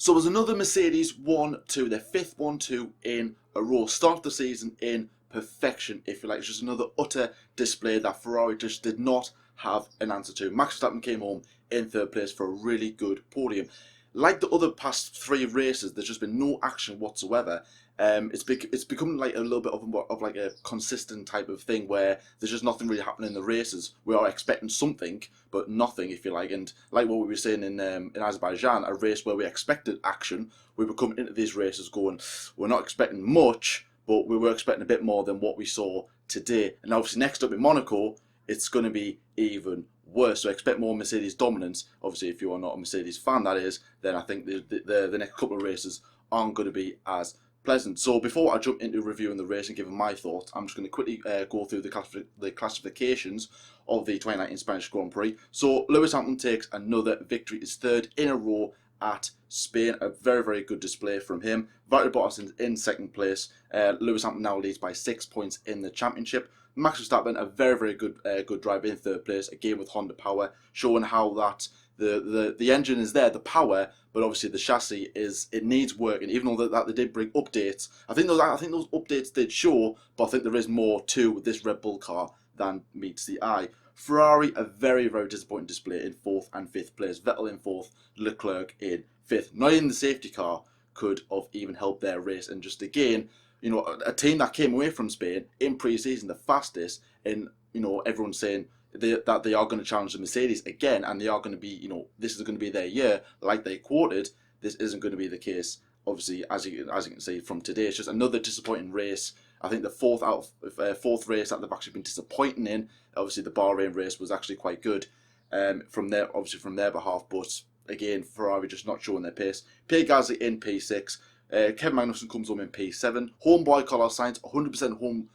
So there's another Mercedes 1-2, their fifth 1-2 in a row. Start the season in perfection, if you like. It's just another utter display that Ferrari just did not have an answer to. Max Verstappen came home in third place for a really good podium. Like the other past three races, there's just been no action whatsoever. It's become like a little bit of like a consistent type of thing where there's just nothing really happening in the races. We are expecting something, but nothing, if you like. And like what we were saying in Azerbaijan, a race where we expected action, we were coming into these races going, we're not expecting much, but we were expecting a bit more than what we saw today. And obviously next up in Monaco, it's going to be even worse. So expect more Mercedes dominance. Obviously, if you are not a Mercedes fan, that is, then I think the next couple of races aren't going to be as pleasant. So before I jump into reviewing the race and giving my thoughts, I'm just going to quickly go through the classifications of the 2019 Spanish Grand Prix. So Lewis Hamilton takes another victory, his third in a row at Spain. A very, very good display from him. Valtteri Bottas in second place. Lewis Hamilton now leads by 6 points in the championship. Max Verstappen, a very, very good drive in third place, again with Honda power, showing how that the engine is there, the power, but obviously the chassis it needs work. And even though that they did bring updates, I think those updates did show, but I think there is more to this Red Bull car than meets the eye. Ferrari, a very, very disappointing display in fourth and fifth place. Vettel in fourth, Leclerc in fifth. Not even the safety car could have even helped their race. And just again, you know, a team that came away from Spain in pre-season the fastest, and you know, everyone's saying that they are going to challenge the Mercedes again, and they are going to be, you know, this is going to be their year, like they quoted. This isn't going to be the case. Obviously, as you can see from today, it's just another disappointing race. I think the fourth race that they've actually been disappointing in. Obviously, the Bahrain race was actually quite good from their behalf, but again, Ferrari just not showing their pace. Pierre Gasly in P6. Kevin Magnussen comes home in P7. Homeboy Carlos Sainz, 100% home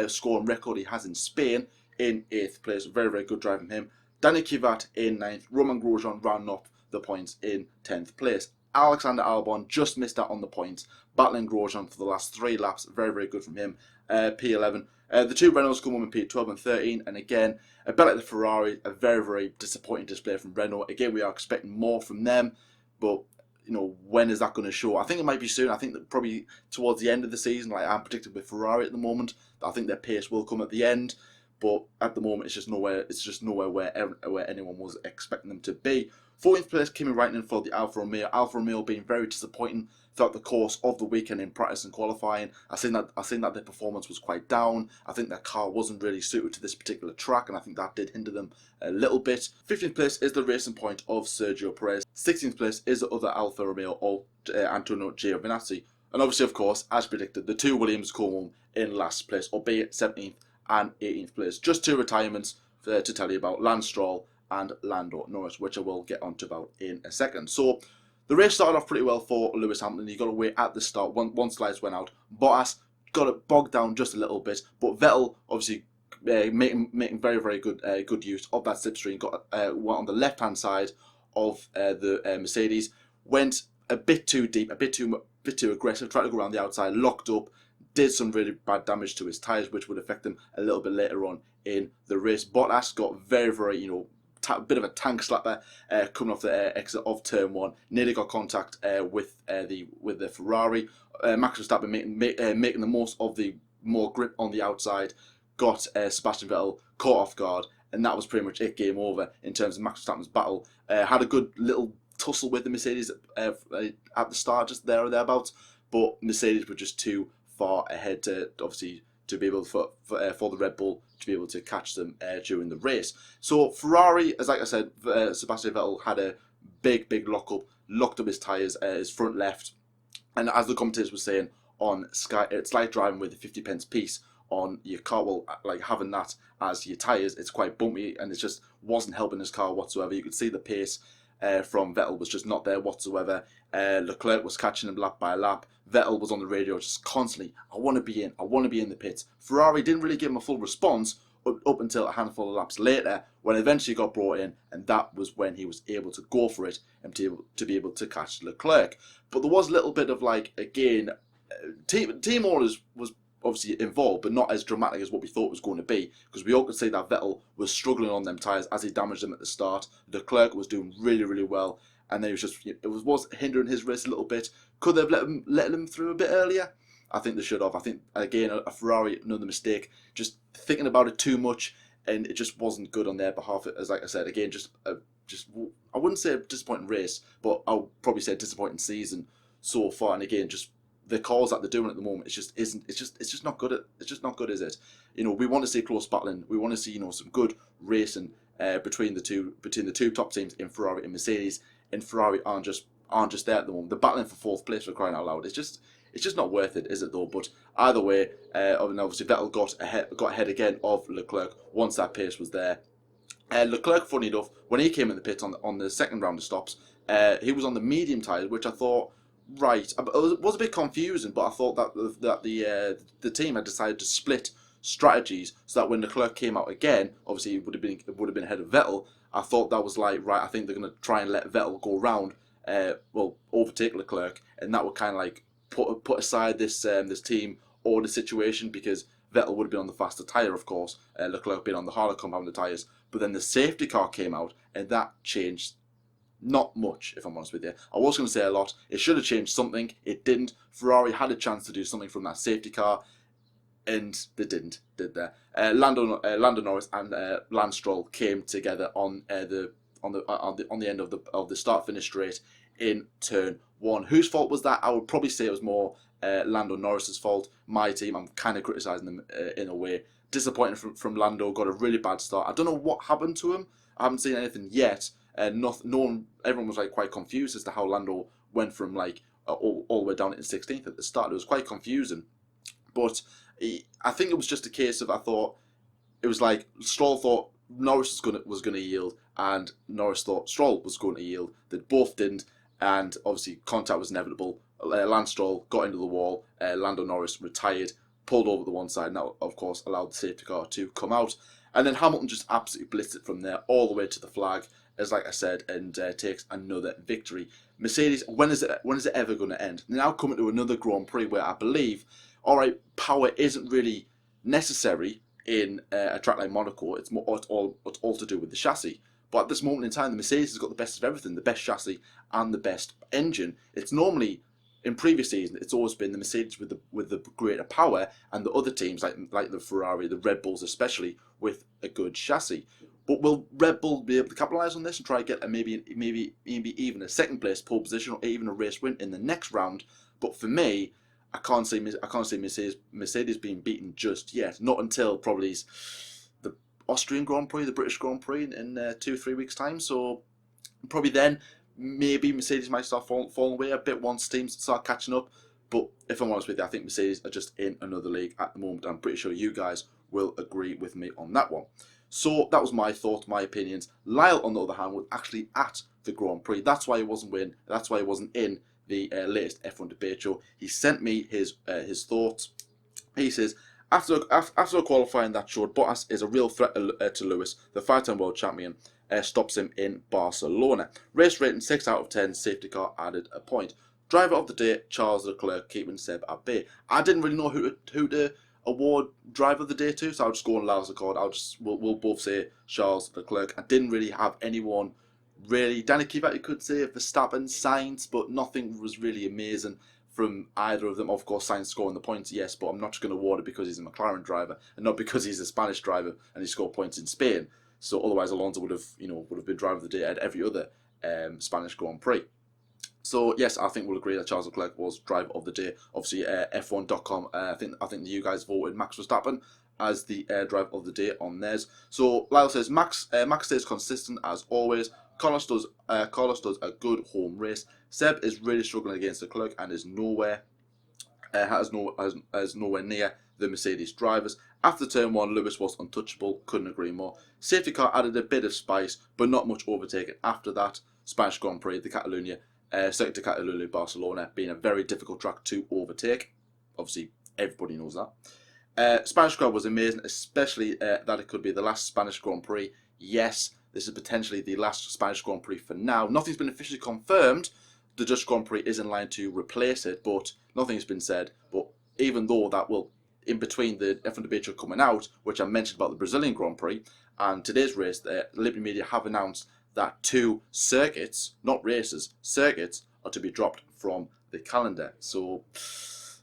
scoring record he has in Spain, in 8th place. Very, very good drive from him. Danny Kvyat in 9th. Romain Grosjean rounding up the points in 10th place. Alexander Albon just missed out on the points, battling Grosjean for the last 3 laps. Very, very good from him. P11. The two Renaults come home in P12 and 13. And again, a bit like the Ferrari, a very, very disappointing display from Renault. Again, we are expecting more from them, but you know, when is that going to show? I think it might be soon. I think that probably towards the end of the season, like I'm predicting with Ferrari at the moment, I think their pace will come at the end. But at the moment, it's just nowhere where anyone was expecting them to be. 14th place, Kimi Raikkonen for the Alfa Romeo. Alfa Romeo being very disappointing throughout the course of the weekend in practice and qualifying. I think that their performance was quite down. I think their car wasn't really suited to this particular track, and I think that did hinder them a little bit. 15th place is the racing point of Sergio Perez. 16th place is the other Alfa Romeo of Antonio Giovinazzi. And obviously, of course, as predicted, the two Williams come home in last place, albeit 17th and 18th place. Just 2 retirements to tell you about: Lance Stroll and Lando Norris, which I will get onto about in a second. So the race started off pretty well for Lewis Hamilton. He got away at the start. Once lights went out, Bottas got it bogged down just a little bit, but Vettel obviously making very, very good use of that slipstream. Went on the left hand side of the Mercedes, went a bit too deep, a bit too aggressive, tried to go around the outside, locked up, did some really bad damage to his tyres, which would affect him a little bit later on in the race. Bottas got very, very, you know, bit of a tank slapper coming off the exit of turn 1. Nearly got contact with the Ferrari. Max Verstappen making the most of the more grip on the outside, got Sebastian Vettel caught off guard, and that was pretty much it. Game over in terms of Max Verstappen's battle. Had a good little tussle with the Mercedes at the start, just there or thereabouts, but Mercedes were just too far ahead to be able for the Red Bull to be able to catch them during the race. So Ferrari, as like I said, Sebastian Vettel had a big locked up his tyres, his front left, and as the commentators were saying on Sky, it's like driving with a 50p piece on your car. Well, like having that as your tyres, it's quite bumpy, and it just wasn't helping his car whatsoever. You could see the pace from Vettel was just not there whatsoever. Leclerc was catching him lap by lap. Vettel was on the radio just constantly, I want to be in the pits. Ferrari didn't really give him a full response up until a handful of laps later, when eventually got brought in, and that was when he was able to go for it and to be able to catch Leclerc. But there was a little bit of, like, again, team orders was obviously involved, but not as dramatic as what we thought it was going to be, because we all could see that Vettel was struggling on them tyres as he damaged them at the start. Leclerc was doing really, really well, and then it was hindering his race a little bit. Could they have let him through a bit earlier? I think they should have. I think, again, a Ferrari, another mistake, just thinking about it too much, and it just wasn't good on their behalf. As like I said, again, I wouldn't say a disappointing race, but I'll probably say a disappointing season so far. And again, just the calls that they're doing at the moment, it's just not good. It's just not good, is it? We want to see close battling. We want to see some good racing between the two top teams in Ferrari and Mercedes. And Ferrari aren't just there at the moment. They're battling for fourth place, for crying out loud. It's just not worth it, is it though? But either way, and obviously Vettel got ahead again of Leclerc once that pace was there. Leclerc, funny enough, when he came in the pit on the second round of stops, he was on the medium tyres, which I thought, right, it was a bit confusing, but I thought that the team had decided to split strategies so that when Leclerc came out again, obviously it would have been ahead of Vettel. I thought that was like, right, I think they're going to try and let Vettel go round, overtake Leclerc, and that would kind of like put aside this team order situation, because Vettel would have been on the faster tyre, of course, Leclerc being on the harder compounded tyres. But then the safety car came out, and that changed not much, if I'm honest with you. I was going to say a lot. It should have changed something. It didn't. Ferrari had a chance to do something from that safety car, and they didn't, did they? Lando Norris and Lance Stroll came together on the end of the start-finish straight in turn 1. Whose fault was that? I would probably say it was more Lando Norris's fault. My team, I'm kind of criticising them in a way. Disappointing from Lando, got a really bad start. I don't know what happened to him. I haven't seen anything yet. Everyone was like quite confused as to how Lando went from like all the way down in 16th at the start. It was quite confusing. But I think it was just a case of, I thought it was like Stroll thought Norris was going to yield, and Norris thought Stroll was going to yield. They both didn't, and obviously contact was inevitable. Lance Stroll got into the wall. Lando Norris retired, pulled over the one side, and that, of course, allowed the safety car to come out. And then Hamilton just absolutely blitzed it from there all the way to the flag, as like I said, and takes another victory. Mercedes, when is it ever going to end? Now coming to another Grand Prix where I believe, all right, power isn't really necessary in a track like Monaco. It's all to do with the chassis. But at this moment in time, the Mercedes has got the best of everything, the best chassis and the best engine. It's normally, in previous seasons, it's always been the Mercedes with the greater power, and the other teams like the Ferrari, the Red Bulls especially, with a good chassis. But will Red Bull be able to capitalise on this and try to get maybe even a second place pole position, or even a race win in the next round? But for me, I can't see Mercedes being beaten just yet. Not until probably the Austrian Grand Prix, the British Grand Prix in 2-3 weeks' time. So probably then, maybe Mercedes might start falling away a bit once teams start catching up. But if I'm honest with you, I think Mercedes are just in another league at the moment. I'm pretty sure you guys will agree with me on that one. So that was my thoughts, my opinions. Lyle, on the other hand, was actually at the Grand Prix. That's why he wasn't in the latest F1 debate show. He sent me his thoughts. He says, after a qualifying that showed Bottas is a real threat to Lewis, the 5-time world champion, stops him in Barcelona. Race rating 6 out of 10, safety car added a point. Driver of the day, Charles Leclerc, keeping Seb at bay. I didn't really know who to award driver of the day to, so I'll just go on Lyle's accord. We'll both say Charles Leclerc. I didn't really have anyone really. Danny Kvyat, you could say, Verstappen, Sainz, but nothing was really amazing from either of them. Of course, Sainz scoring the points, yes, but I'm not just going to award it because he's a McLaren driver and not because he's a Spanish driver and he scored points in Spain. So otherwise, Alonso would have been driver of the day at every other Spanish Grand Prix. So yes, I think we'll agree that Charles Leclerc was driver of the day. Obviously, F1.com. I think you guys voted Max Verstappen as the driver of the day on theirs. So Lyle says Max stays consistent as always. Carlos does a good home race. Seb is really struggling against Leclerc and is nowhere near the Mercedes drivers. After turn 1, Lewis was untouchable. Couldn't agree more. Safety car added a bit of spice, but not much overtaken after that. Spanish Grand Prix, the Catalunya. Circuit de Catalunya, Barcelona, being a very difficult track to overtake. Obviously, everybody knows that. Spanish car was amazing, especially that it could be the last Spanish Grand Prix. Yes, this is potentially the last Spanish Grand Prix for now. Nothing's been officially confirmed. The Dutch Grand Prix is in line to replace it, but nothing's been said. But even though that will, in between the F1 debate show coming out, which I mentioned about the Brazilian Grand Prix, and today's race, Liberty Media have announced that 2 circuits, not races, circuits, are to be dropped from the calendar. So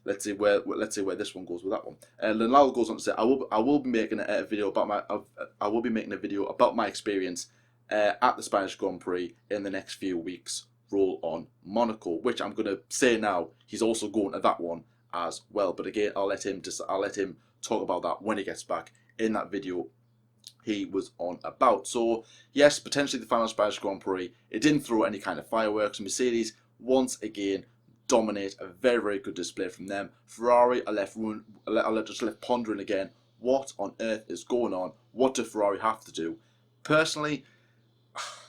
let's see where this one goes with that one. Lionel goes on to say, I will be making a video about my experience at the Spanish Grand Prix in the next few weeks. Roll on Monaco, which I'm going to say now, he's also going to that one as well. But again, I'll let him talk about that when he gets back in that video he was on about. So yes, potentially the final Spanish Grand Prix. It didn't throw any kind of fireworks. Mercedes once again dominate. A very, very good display from them. Ferrari are just left pondering again. What on earth is going on? What do Ferrari have to do? Personally,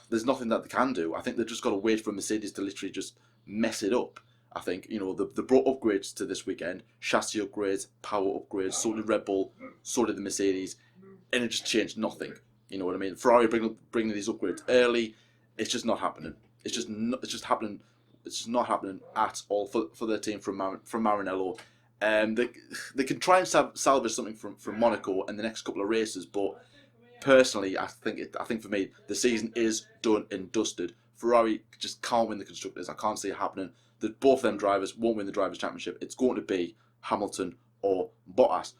there's nothing that they can do. I think they've just got to wait for Mercedes to literally just mess it up. I think, you know, they brought upgrades to this weekend. Chassis upgrades, power upgrades. So did Red Bull, so did the Mercedes. And it just changed nothing. You know what I mean? Ferrari bringing these upgrades early. It's just not happening. It's just not happening at all for their team from Maranello. They can try and salvage something from Monaco in the next couple of races, but personally, I think for me the season is done and dusted. Ferrari just can't win the constructors. I can't see it happening. That both of them drivers won't win the drivers' championship. It's going to be Hamilton or Bottas.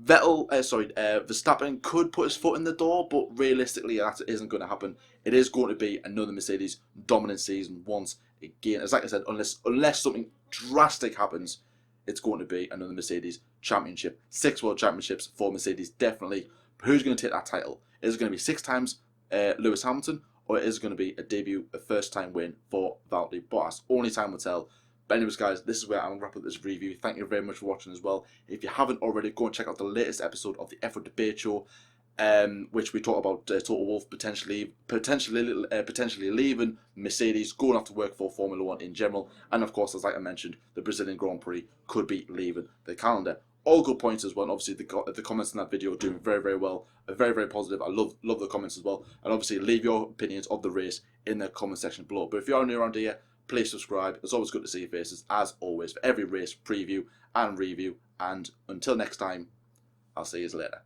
Verstappen could put his foot in the door, but realistically, that isn't going to happen. It is going to be another Mercedes dominant season once again. As like I said, unless something drastic happens, it's going to be another Mercedes championship. 6 world championships for Mercedes, definitely. But who's going to take that title? Is it going to be 6 times Lewis Hamilton, or is it going to be a first-time win for Valtteri Bottas? Only time will tell. But anyways, guys, this is where I'm going to wrap up this review. Thank you very much for watching as well. If you haven't already, go and check out the latest episode of the F1 Debate Show, which we talk about Toto Wolff potentially leaving Mercedes, going off to work for Formula 1 in general, and of course, as like I mentioned, the Brazilian Grand Prix could be leaving the calendar. All good points as well. And obviously, the comments in that video are doing very, very well. Very, very positive. I love the comments as well. And obviously, leave your opinions of the race in the comment section below. But if you're new around here, please subscribe. It's always good to see your faces, as always, for every race preview and review. And until next time, I'll see you later.